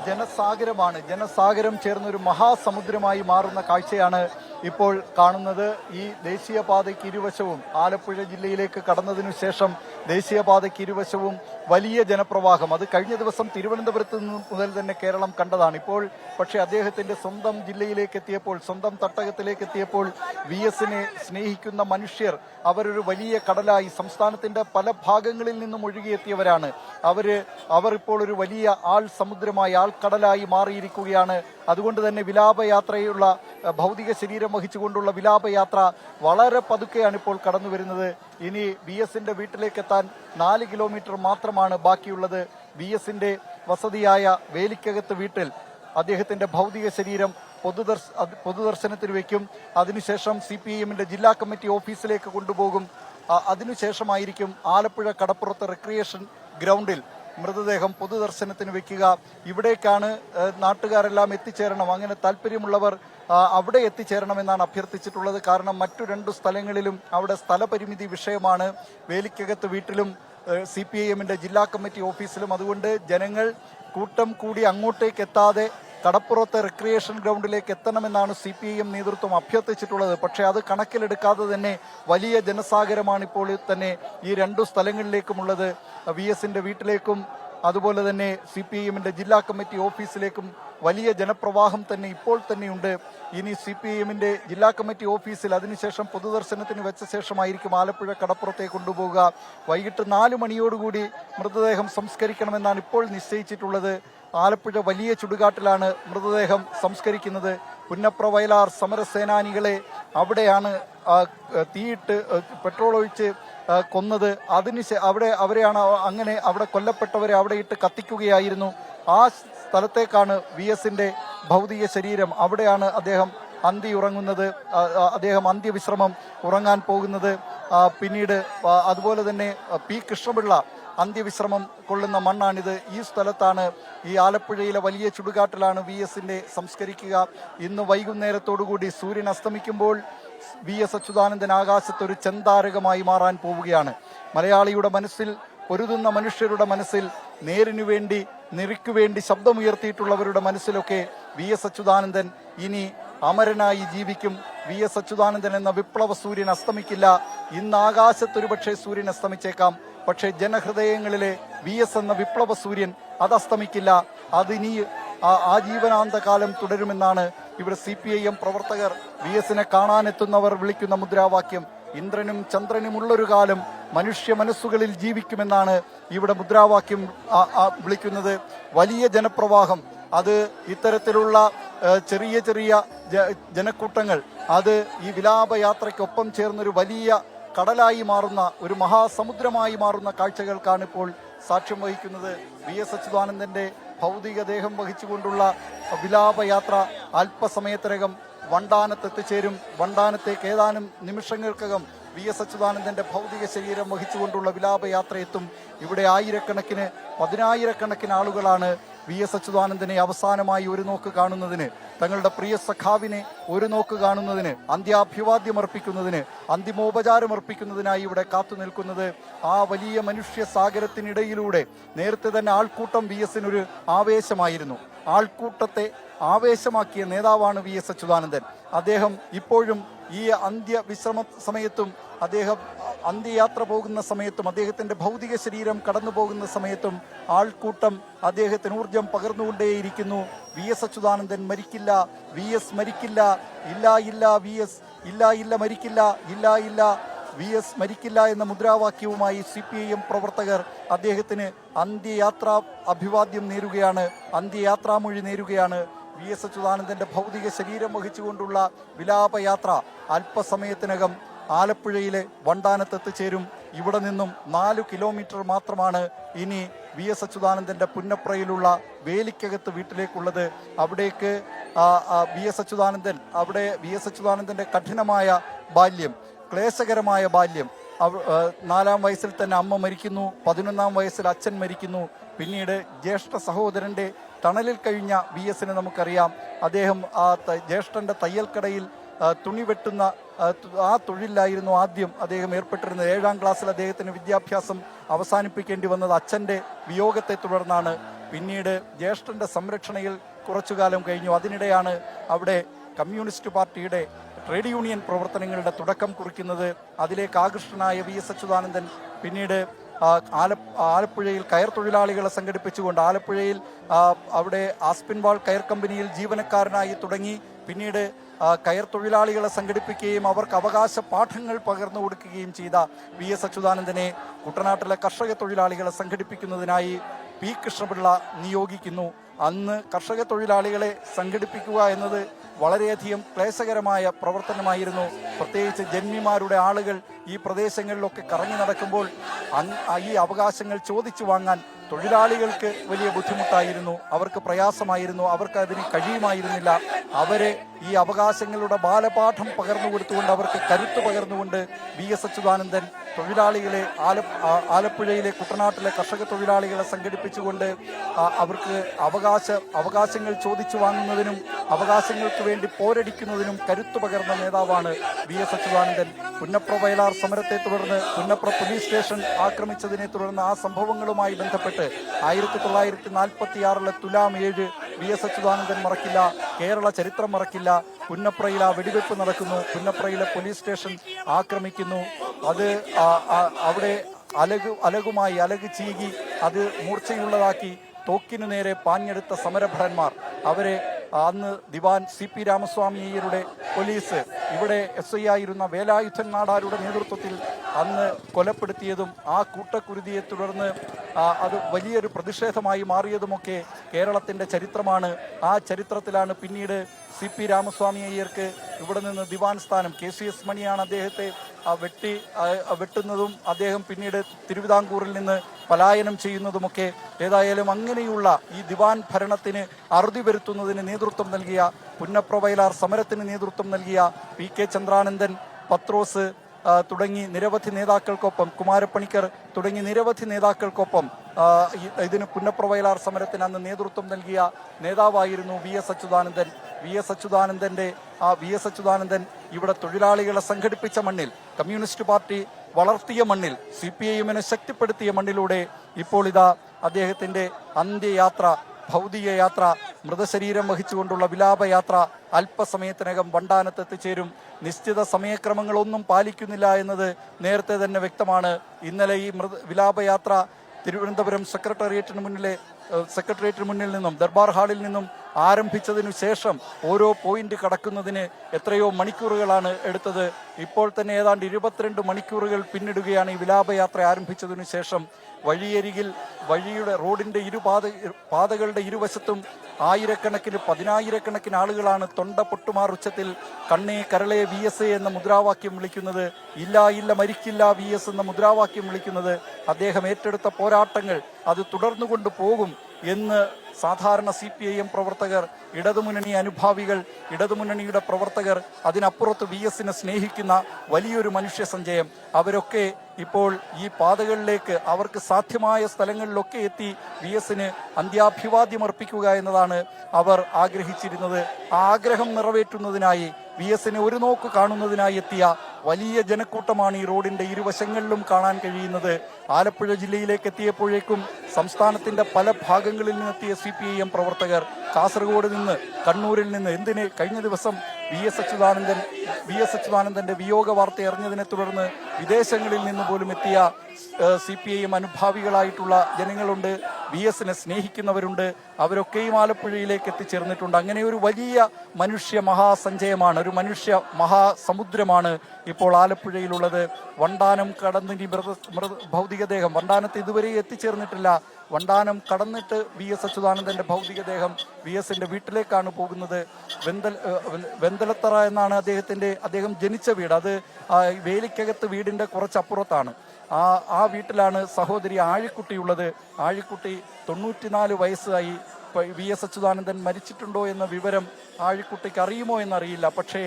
ജനസാഗരമാണ്. ജനസാഗരം ചേർന്നൊരു മഹാസമുദ്രമായി മാറുന്ന കാഴ്ചയാണ് ഇപ്പോൾ കാണുന്നത്. ഈ ദേശീയപാതയ്ക്ക് ഇരുവശവും ആലപ്പുഴ ജില്ലയിലേക്ക് കടന്നതിനു ശേഷം ദേശീയപാതയ്ക്ക് ഇരുവശവും വലിയ ജനപ്രവാഹം. അത് കഴിഞ്ഞ ദിവസം തിരുവനന്തപുരത്ത് മുതൽ തന്നെ കേരളം കണ്ടതാണ്. ഇപ്പോൾ പക്ഷേ അദ്ദേഹത്തിന്റെ സ്വന്തം ജില്ലയിലേക്ക് എത്തിയപ്പോൾ, സ്വന്തം തട്ടകത്തിലേക്ക് എത്തിയപ്പോൾ VS-നെ സ്നേഹിക്കുന്ന മനുഷ്യർ അവരൊരു വലിയ കടലായി സംസ്ഥാനത്തിന്റെ പല ഭാഗങ്ങളിൽ നിന്നും ഒഴുകിയെത്തിയവരാണ്. അവർ ഇപ്പോൾ ഒരു വലിയ സമുദ്രമായി ആൾക്കടലായി മാറിയിരിക്കുകയാണ്. അതുകൊണ്ട് തന്നെ വിലാപയാത്രയുള്ള ഭൗതിക ശരീരം വഹിച്ചുകൊണ്ടുള്ള വിലാപയാത്ര വളരെ പതുക്കെയാണ് ഇപ്പോൾ കടന്നു വരുന്നത്. ഇനി VS-ന്റെ വീട്ടിലേക്ക് എത്താൻ 4 കിലോമീറ്റർ മാത്രമാണ് ബാക്കിയുള്ളത്. VS-ന്റെ വസതിയായ വേലിക്കകത്ത് വീട്ടിൽ അദ്ദേഹത്തിന്റെ ഭൗതിക ശരീരം പൊതുദർശനത്തിന് വയ്ക്കും. അതിനുശേഷം CPIM-ന്റെ ജില്ലാ കമ്മിറ്റി ഓഫീസിലേക്ക് കൊണ്ടുപോകും. അതിനുശേഷമായിരിക്കും ആലപ്പുഴ കടപ്പുറത്ത് റിക്രിയേഷൻ ഗ്രൗണ്ടിൽ മൃതദേഹം പൊതുദർശനത്തിന് വെക്കുക. ഇവിടേക്കാണ് നാട്ടുകാരെല്ലാം എത്തിച്ചേരണം. അങ്ങനെ താല്പര്യമുള്ളവർ അവിടെ എത്തിച്ചേരണമെന്നാണ് അഭ്യർത്ഥിച്ചിട്ടുള്ളത്. കാരണം മറ്റു 2 സ്ഥലങ്ങളിലും അവിടെ സ്ഥലപരിമിതി വിഷയമാണ്. വേലിക്കകത്ത് വീട്ടിലും CPIM-ന്റെ ജില്ലാ കമ്മിറ്റി ഓഫീസിലും. അതുകൊണ്ട് ജനങ്ങൾ കൂട്ടം കൂടി അങ്ങോട്ടേക്ക് എത്താതെ കടപ്പുറത്തെ റിക്രിയേഷൻ ഗ്രൗണ്ടിലേക്ക് എത്തണമെന്നാണ് CPIM നേതൃത്വം അഭ്യർത്ഥിച്ചിട്ടുള്ളത്. പക്ഷേ അത് കണക്കിലെടുക്കാതെ തന്നെ വലിയ ജനസാഗരമാണ് ഇപ്പോൾ തന്നെ ഈ 2 സ്ഥലങ്ങളിലേക്കുമുള്ളത്. VS-ന്റെ വീട്ടിലേക്കും അതുപോലെ തന്നെ CPIM-ന്റെ ജില്ലാ കമ്മിറ്റി ഓഫീസിലേക്കും വലിയ ജനപ്രവാഹം തന്നെ ഇപ്പോൾ തന്നെയുണ്ട്. ഇനി CPIM-ന്റെ ജില്ലാ കമ്മിറ്റി ഓഫീസിൽ അതിനുശേഷം പൊതുദർശനത്തിന് വെച്ച ശേഷമായിരിക്കും ആലപ്പുഴ കടപ്പുറത്തെ കൊണ്ടുപോകുക. വൈകിട്ട് 4 മണിയോടുകൂടി മൃതദേഹം സംസ്കരിക്കണമെന്നാണ് ഇപ്പോൾ നിശ്ചയിച്ചിട്ടുള്ളത്. ആലപ്പുഴ വലിയ ചുടുകാട്ടിലാണ് മൃതദേഹം സംസ്കരിക്കുന്നത്. പുന്നപ്ര വയലാർ സമരസേനാനികളെ അവിടെയാണ് തീയിട്ട് പെട്രോൾ ഒഴിച്ച് കൊന്നത്. അവരെയാണ് അങ്ങനെ അവിടെ കൊല്ലപ്പെട്ടവരെ അവിടെ ഇട്ട് കത്തിക്കുകയായിരുന്നു. ആ സ്ഥലത്തേക്കാണ് VS-ന്റെ ഭൗതിക ശരീരം. അവിടെയാണ് അദ്ദേഹം അദ്ദേഹം അന്ത്യവിശ്രമം ഉറങ്ങാൻ പോകുന്നത്. പിന്നീട് അതുപോലെ തന്നെ P. കൃഷ്ണപിള്ള അന്ത്യവിശ്രമം കൊള്ളുന്ന മണ്ണാണിത്. ഈ സ്ഥലത്താണ്, ഈ ആലപ്പുഴയിലെ വലിയ ചുടുകാട്ടിലാണ് VS-നെ സംസ്കരിക്കുക. ഇന്ന് വൈകുന്നേരത്തോടുകൂടി സൂര്യൻ അസ്തമിക്കുമ്പോൾ VS അച്യുതാനന്ദൻ ആകാശത്തൊരു ചെന്താരകമായി മാറാൻ പോവുകയാണ്. മലയാളിയുടെ മനസ്സിൽ, പൊരുതുന്ന മനുഷ്യരുടെ മനസ്സിൽ, നേരിനു വേണ്ടി നെറിക്കു വേണ്ടി ശബ്ദമുയർത്തിയിട്ടുള്ളവരുടെ മനസ്സിലൊക്കെ VS അച്യുതാനന്ദൻ ഇനി അമരനായി ജീവിക്കും. VS അച്യുതാനന്ദൻ എന്ന വിപ്ലവ സൂര്യൻ അസ്തമിക്കില്ല. ഇന്ന് ആകാശത്തൊരുപക്ഷെ സൂര്യൻ അസ്തമിച്ചേക്കാം. പക്ഷേ ജനഹൃദയങ്ങളിലെ VS എന്ന വിപ്ലവ സൂര്യൻ അതസ്തമിക്കില്ല. അതിനി ആജീവനാന്തകാലം തുടരുമെന്നാണ് ഇവിടെ CPIM പ്രവർത്തകർ VS-നെ കാണാനെത്തുന്നവർ വിളിക്കുന്ന മുദ്രാവാക്യം. ഇന്ദ്രനും ചന്ദ്രനുമുള്ളൊരു കാലം മനുഷ്യ മനസ്സുകളിൽ ജീവിക്കുമെന്നാണ് ഇവിടെ മുദ്രാവാക്യം വിളിക്കുന്നത്. വലിയ ജനപ്രവാഹം, അത് ഇത്തരത്തിലുള്ള ചെറിയ ചെറിയ ജനക്കൂട്ടങ്ങൾ, അത് ഈ വിലാപയാത്രയ്ക്കൊപ്പം ചേർന്നൊരു വലിയ കടലായി മാറുന്ന, ഒരു മഹാസമുദ്രമായി മാറുന്ന കാഴ്ചകൾക്കാണ് ഇപ്പോൾ സാക്ഷ്യം വഹിക്കുന്നത്. VS അച്യുതാനന്ദന്റെ ഭൗതികദേഹം വഹിച്ചുകൊണ്ടുള്ള വിലാപയാത്ര അല്പസമയത്തിനകം വണ്ടാനത്ത് എത്തിച്ചേരും. വണ്ടാനത്തേക്ക് ഏതാനും നിമിഷങ്ങൾക്കകം VS അച്യുതാനന്ദന്റെ ഭൗതിക ശരീരം വഹിച്ചുകൊണ്ടുള്ള വിലാപയാത്ര എത്തും. ഇവിടെ ആയിരക്കണക്കിന്, 10,000-കണക്കിന് ആളുകളാണ് VS അച്യുതാനന്ദനെ അവസാനമായി ഒരു നോക്ക് കാണുന്നതിന്, തങ്ങളുടെ പ്രിയ സഖാവിനെ ഒരു നോക്ക് കാണുന്നതിന്, അന്ത്യാഭിവാദ്യം അർപ്പിക്കുന്നതിന്, അന്തിമോപചാരം അർപ്പിക്കുന്നതിനായി ഇവിടെ കാത്തു നിൽക്കുന്നത്. ആ വലിയ മനുഷ്യ സാഗരത്തിനിടയിലൂടെ നേരത്തെ തന്നെ ആൾക്കൂട്ടം VS-നൊരു ആവേശമായിരുന്നു. ആൾക്കൂട്ടത്തെ ആവേശമാക്കിയ നേതാവാണ് VS അച്യുതാനന്ദൻ. അദ്ദേഹം ഇപ്പോഴും ഈ അന്ത്യവിശ്രമ സമയത്തും, അദ്ദേഹം അന്ത്യയാത്ര പോകുന്ന സമയത്തും, അദ്ദേഹത്തിന്റെ ഭൗതിക ശരീരം കടന്നു പോകുന്ന സമയത്തും ആൾക്കൂട്ടം അദ്ദേഹത്തിന് ഊർജം പകർന്നുകൊണ്ടേയിരിക്കുന്നു. VS അച്യുതാനന്ദൻ മരിക്കില്ല, VS മരിക്കില്ല, ഇല്ല ഇല്ല VS, ഇല്ല ഇല്ല മരിക്കില്ല, ഇല്ല ഇല്ല VS മരിക്കില്ല എന്ന മുദ്രാവാക്യവുമായി CPIM പ്രവർത്തകർ അദ്ദേഹത്തിന് അന്ത്യയാത്രാ അഭിവാദ്യം നേരുകയാണ്, അന്ത്യയാത്രാമൊഴി നേരുകയാണ്. VS അച്യുതാനന്ദന്റെ ഭൗതിക ശരീരം വഹിച്ചുകൊണ്ടുള്ള വിലാപയാത്ര അല്പസമയത്തിനകം ആലപ്പുഴയിലെ വണ്ടാനത്ത് എത്തിച്ചേരും. ഇവിടെ നിന്നും 4 കിലോമീറ്റർ മാത്രമാണ് ഇനി VS അച്യുതാനന്ദന്റെ പുന്നപ്രയിലുള്ള വേലിക്കകത്ത് വീട്ടിലേക്കുള്ളത്. അവിടേക്ക് VS അച്യുതാനന്ദന്റെ കഠിനമായ ബാല്യം, ക്ലേശകരമായ ബാല്യം, 4-ാം വയസ്സിൽ തന്നെ അമ്മ മരിക്കുന്നു, 11-ാം വയസ്സിൽ അച്ഛൻ മരിക്കുന്നു. പിന്നീട് ജ്യേഷ്ഠ സഹോദരന്റെ തണലിൽ കഴിഞ്ഞ VS-നെ നമുക്കറിയാം. അദ്ദേഹം ജ്യേഷ്ഠന്റെ തയ്യൽക്കടയിൽ തുണി വെട്ടുന്ന ആ തൊഴിലായിരുന്നു ആദ്യം അദ്ദേഹം ഏർപ്പെട്ടിരുന്നത്. 7-ാം ക്ലാസ്സിൽ അദ്ദേഹത്തിന് വിദ്യാഭ്യാസം അവസാനിപ്പിക്കേണ്ടി വന്നത് അച്ഛൻ്റെ വിയോഗത്തെ തുടർന്നാണ്. പിന്നീട് ജ്യേഷ്ഠന്റെ സംരക്ഷണയിൽ കുറച്ചുകാലം കഴിഞ്ഞു. അതിനിടെയാണ് അവിടെ കമ്മ്യൂണിസ്റ്റ് പാർട്ടിയുടെ ട്രേഡ് യൂണിയൻ പ്രവർത്തനങ്ങളുടെ തുടക്കം കുറിക്കുന്നത്. അതിലേക്ക് ആകൃഷ്ടനായ VS അച്യുതാനന്ദൻ പിന്നീട് ആലപ്പുഴയിൽ കയർ തൊഴിലാളികളെ സംഘടിപ്പിച്ചുകൊണ്ട് ആലപ്പുഴയിൽ അവിടെ ആസ്പിൻവാൾ കയർ കമ്പനിയിൽ ജീവനക്കാരനായി തുടങ്ങി. പിന്നീട് കയർ തൊഴിലാളികളെ സംഘടിപ്പിക്കുകയും അവർക്ക് അവകാശ പാഠങ്ങൾ പകർന്നു കൊടുക്കുകയും ചെയ്ത VS അച്യുതാനന്ദനെ കുട്ടനാട്ടിലെ കർഷക തൊഴിലാളികളെ സംഘടിപ്പിക്കുന്നതിനായി P കൃഷ്ണപിള്ള നിയോഗിക്കുന്നു. അന്ന് കർഷക തൊഴിലാളികളെ സംഘടിപ്പിക്കുക എന്നത് വളരെയധികം ക്ലേശകരമായ പ്രവർത്തനമായിരുന്നു. പ്രത്യേകിച്ച് ജന്മിമാരുടെ ആളുകൾ ഈ പ്രദേശങ്ങളിലൊക്കെ കറങ്ങി നടക്കുമ്പോൾ ഈ അവകാശങ്ങൾ ചോദിച്ചു വാങ്ങാൻ തൊഴിലാളികൾക്ക് വലിയ ബുദ്ധിമുട്ടായിരുന്നു, അവർക്ക് പ്രയാസമായിരുന്നു, അവർക്ക് അതിന് കഴിയുമായിരുന്നില്ല. അവരെ ഈ അവകാശങ്ങളുടെ ബാലപാഠം പകർന്നു കൊടുത്തുകൊണ്ട് അവർക്ക് കരുത്ത് പകർന്നുകൊണ്ട് VS അച്യുതാനന്ദൻ തൊഴിലാളികളെ ആലപ്പുഴയിലെ കുട്ടനാട്ടിലെ കർഷക തൊഴിലാളികളെ സംഘടിപ്പിച്ചുകൊണ്ട് അവർക്ക് അവകാശങ്ങൾ ചോദിച്ചു വാങ്ങുന്നതിനും അവകാശങ്ങൾക്ക് വേണ്ടി പോരടിക്കുന്നതിനും കരുത്തു പകർന്ന നേതാവാണ് VS അച്യുതാനന്ദൻ. പുന്നപ്ര വയലാർ സമരത്തെ തുടർന്ന് പുന്നപ്ര പോലീസ് സ്റ്റേഷൻ ആക്രമിച്ചതിനെ തുടർന്ന് ആ സംഭവങ്ങളുമായി ബന്ധപ്പെട്ട് 1946 തുലാം 7 VS അച്യുതാനന്ദൻ മറക്കില്ല, കേരള ചരിത്രം മറക്കില്ല. പുന്നപ്രയിൽ ആ വെടിവെപ്പ് നടക്കുന്നു, പുന്നപ്രയിലെ പോലീസ് സ്റ്റേഷൻ ആക്രമിക്കുന്നു. അത് അവിടെ അലക് ചീകി അത് മൂർച്ചയുള്ളതാക്കി തോക്കിനു നേരെ പാഞ്ഞെടുത്ത സമരഭടന്മാർ, അവരെ അന്ന് ദിവാൻ CP രാമസ്വാമി അയ്യരുടെ പോലീസ് ഇവിടെ SI ആയിരുന്ന വേലായുധൻ നാടാരുടെ നേതൃത്വത്തിൽ അന്ന് കൊലപ്പെടുത്തിയതും ആ കൂട്ടക്കുരുതിയെ തുടർന്ന് അത് വലിയൊരു പ്രതിഷേധമായി മാറിയതുമൊക്കെ കേരളത്തിൻ്റെ ചരിത്രമാണ്. ആ ചരിത്രത്തിലാണ് പിന്നീട് CP രാമസ്വാമി അയ്യർക്ക് ഇവിടെ നിന്ന് ദിവാൻ സ്ഥാനം, KCS മണിയാണ് അദ്ദേഹത്തെ വെട്ടുന്നതും അദ്ദേഹം പിന്നീട് തിരുവിതാംകൂറിൽ നിന്ന് പലായനം ചെയ്യുന്നതുമൊക്കെ. ഏതായാലും അങ്ങനെയുള്ള ഈ ദിവാൻ ഭരണത്തിന് അറുതി വരുത്തുന്നതിന് നേതൃത്വം നൽകിയ, പുന്നപ്ര വയലാർ സമരത്തിന് നേതൃത്വം നൽകിയ PK ചന്ദ്രാനന്ദൻ, പത്രോസ് തുടങ്ങി നിരവധി നേതാക്കൾക്കൊപ്പം, കുമാരപ്പണിക്കർ തുടങ്ങി നിരവധി നേതാക്കൾക്കൊപ്പം ഇതിന് പുന്നപ്ര വയലാർ സമരത്തിന് അന്ന് നേതൃത്വം നൽകിയ നേതാവായിരുന്നു VS അച്യുതാനന്ദൻ. VS അച്യുതാനന്ദൻ ഇവിടെ തൊഴിലാളികളെ സംഘടിപ്പിച്ച മണ്ണിൽ, കമ്മ്യൂണിസ്റ്റ് പാർട്ടി വളർത്തിയ മണ്ണിൽ, CPIM-നെ ശക്തിപ്പെടുത്തിയ മണ്ണിലൂടെ ഇപ്പോൾ ഇതാ അദ്ദേഹത്തിന്റെ അന്ത്യയാത്ര, ഭൗതിക യാത്ര, മൃതശരീരം വഹിച്ചുകൊണ്ടുള്ള വിലാപയാത്ര അല്പസമയത്തിനകം വണ്ടാനത്ത് എത്തിച്ചേരും. നിശ്ചിത സമയക്രമങ്ങളൊന്നും പാലിക്കുന്നില്ല എന്നത് നേരത്തെ തന്നെ വ്യക്തമാണ്. ഇന്നലെ ഈ വിലാപയാത്ര തിരുവനന്തപുരം സെക്രട്ടേറിയറ്റിന് മുന്നിൽ നിന്നും, ദർബാർ ഹാളിൽ നിന്നും ആരംഭിച്ചതിനു ശേഷം ഓരോ പോയിന്റ് കടക്കുന്നതിന് എത്രയോ മണിക്കൂറുകളാണ് എടുത്തത്. ഇപ്പോൾ തന്നെ ഏതാണ്ട് 22 മണിക്കൂറുകൾ പിന്നിടുകയാണ് ഈ വിലാപയാത്ര ആരംഭിച്ചതിനു ശേഷം. വഴിയുടെ റോഡിന്റെ പാതകളുടെ ഇരുവശത്തും പതിനായിരക്കണക്കിന് ആളുകളാണ് തൊണ്ട പൊട്ടുമാർ ഉച്ചത്തിൽ കണ്ണേ കരളെ VS എന്ന മുദ്രാവാക്യം വിളിക്കുന്നത്, ഇല്ല മരിക്കില്ല VS എന്ന മുദ്രാവാക്യം വിളിക്കുന്നത്. അദ്ദേഹം ഏറ്റെടുത്ത പോരാട്ടങ്ങൾ അത് തുടർന്നുകൊണ്ട് പോകും എന്ന് സാധാരണ CPIM പ്രവർത്തകർ, ഇടതുമുന്നണി അനുഭാവികൾ, ഇടതുമുന്നണിയുടെ പ്രവർത്തകർ, അതിനപ്പുറത്ത് VS-നെ സ്നേഹിക്കുന്ന വലിയൊരു മനുഷ്യ സഞ്ചയം, അവരൊക്കെ ഇപ്പോൾ ഈ പാതകളിലേക്ക് അവർക്ക് സാധ്യമായ സ്ഥലങ്ങളിലൊക്കെ എത്തി VS-ന് അന്ത്യാഭിവാദ്യം അർപ്പിക്കുക എന്നതാണ് അവർ ആഗ്രഹിച്ചിരുന്നത്. ആ ആഗ്രഹം നിറവേറ്റുന്നതിനായി VS-നെ ഒരു നോക്ക് കാണുന്നതിനായി എത്തിയ വലിയ ജനക്കൂട്ടമാണ് ഈ റോഡിന്റെ ഇരുവശങ്ങളിലും കാണാൻ കഴിയുന്നത്. ആലപ്പുഴ ജില്ലയിലേക്ക് എത്തിയപ്പോഴേക്കും സംസ്ഥാനത്തിന്റെ പല ഭാഗങ്ങളിൽ നിന്നെത്തിയ CPIM പ്രവർത്തകർ, കാസർഗോഡ് നിന്ന്, കണ്ണൂരിൽ നിന്ന്, കഴിഞ്ഞ ദിവസം VS അച്യുതാനന്ദന്റെ വിയോഗ വാർത്ത അറിഞ്ഞതിനെ തുടർന്ന് വിദേശങ്ങളിൽ നിന്ന് പോലും എത്തിയ CPIM അനുഭാവികളായിട്ടുള്ള ജനങ്ങളുണ്ട്, VS-നെ സ്നേഹിക്കുന്നവരുണ്ട്. അവരൊക്കെയും ആലപ്പുഴയിലേക്ക് എത്തിച്ചേർന്നിട്ടുണ്ട്. അങ്ങനെ ഒരു വലിയ മനുഷ്യ മഹാസഞ്ചയമാണ്, ഒരു മനുഷ്യ മഹാസമുദ്രമാണ് ഇപ്പോൾ ആലപ്പുഴയിലുള്ളത്. വണ്ടാനം കടന്നിനി ഭൗതികദേഹം വണ്ടാനത്ത് ഇതുവരെ എത്തിച്ചേർന്നിട്ടില്ല. വണ്ടാനം കടന്നിട്ട് VS അച്യുതാനന്ദന്റെ ഭൗതികദേഹം VS-ന്റെ വീട്ടിലേക്കാണ് പോകുന്നത്. വെന്തലത്തറ എന്നാണ് അദ്ദേഹം ജനിച്ച വീട്. അത് വേലിക്കകത്ത് വീടിന്റെ കുറച്ചപ്പുറത്താണ്. ആ വീട്ടിലാണ് സഹോദരി ആഴിക്കുട്ടിയുള്ളത്. ആഴിക്കുട്ടി 94 വയസ്സായി. VS അച്യുതാനന്ദൻ മരിച്ചിട്ടുണ്ടോ എന്ന വിവരം ആഴിക്കുട്ടിക്ക് അറിയുമോ എന്നറിയില്ല. പക്ഷേ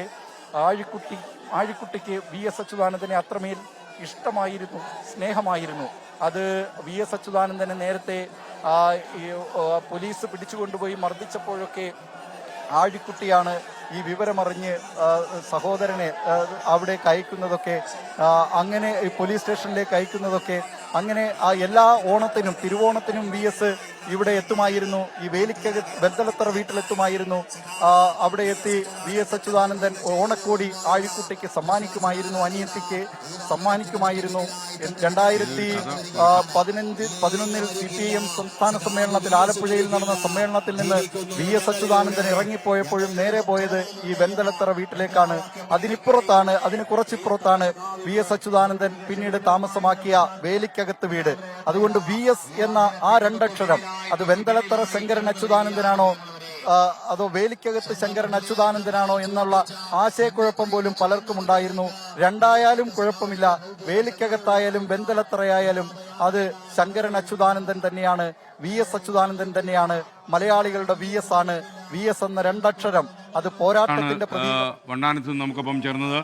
ആഴിക്കുട്ടിക്ക് VS അച്യുതാനന്ദനെ അത്രമേൽ ഇഷ്ടമായിരുന്നു, സ്നേഹമായിരുന്നു. അത് VS അച്യുതാനന്ദനെ നേരത്തെ പോലീസ് പിടിച്ചുകൊണ്ടുപോയി മർദ്ദിച്ചപ്പോഴൊക്കെ ആഴിക്കുട്ടിയാണ് ഈ വിവരമറിഞ്ഞ് സഹോദരനെ അവിടേക്ക് അയക്കുന്നതൊക്കെ, അങ്ങനെ പോലീസ് സ്റ്റേഷനിലേക്ക് അയക്കുന്നതൊക്കെ. അങ്ങനെ എല്ലാ ഓണത്തിനും തിരുവോണത്തിനും VS ഇവിടെ എത്തുമായിരുന്നു. ഈ വെന്തലത്തറ വീട്ടിലെത്തുമായിരുന്നു. അവിടെ എത്തി VS അച്യുതാനന്ദൻ ഓണക്കോടി ആഴിക്കുട്ടിക്ക് സമ്മാനിക്കുമായിരുന്നു, അനിയത്തിക്ക് സമ്മാനിക്കുമായിരുന്നു. 2011 CPIM സംസ്ഥാന സമ്മേളനത്തിൽ ആലപ്പുഴയിൽ നടന്ന സമ്മേളനത്തിൽ നിന്ന് VS അച്യുതാനന്ദൻ ഇറങ്ങിപ്പോയപ്പോഴും നേരെ പോയത് ഈ വെന്തലത്തറ വീട്ടിലേക്കാണ്. അതിന് കുറച്ചിപ്പുറത്താണ് VS അച്യുതാനന്ദൻ പിന്നീട് താമസമാക്കിയ വേലിക്കകത്ത് വീട്. അതുകൊണ്ട് VS എന്ന ആ രണ്ടക്ഷരം അത് വെന്തലത്തറ ശങ്കരൻ അച്യുതാനന്ദനാണോ അതോ വേലിക്കകത്ത് ശങ്കരൻ അച്യുതാനന്ദനാണോ എന്നുള്ള ആശയക്കുഴപ്പം പോലും പലർക്കും ഉണ്ടായിരുന്നു. രണ്ടായാലും കുഴപ്പമില്ല, വേലിക്കകത്തായാലും വെന്തലത്തറയായാലും അത് ശങ്കരൻ അച്യുതാനന്ദൻ തന്നെയാണ്, VS അച്യുതാനന്ദൻ തന്നെയാണ്. മലയാളികളുടെ VS ആണ്. VS എന്ന രണ്ടക്ഷരം അത് പോരാട്ടത്തിന്റെ വണ്ടാനത്ത് നമുക്കൊപ്പം ചേർന്നത്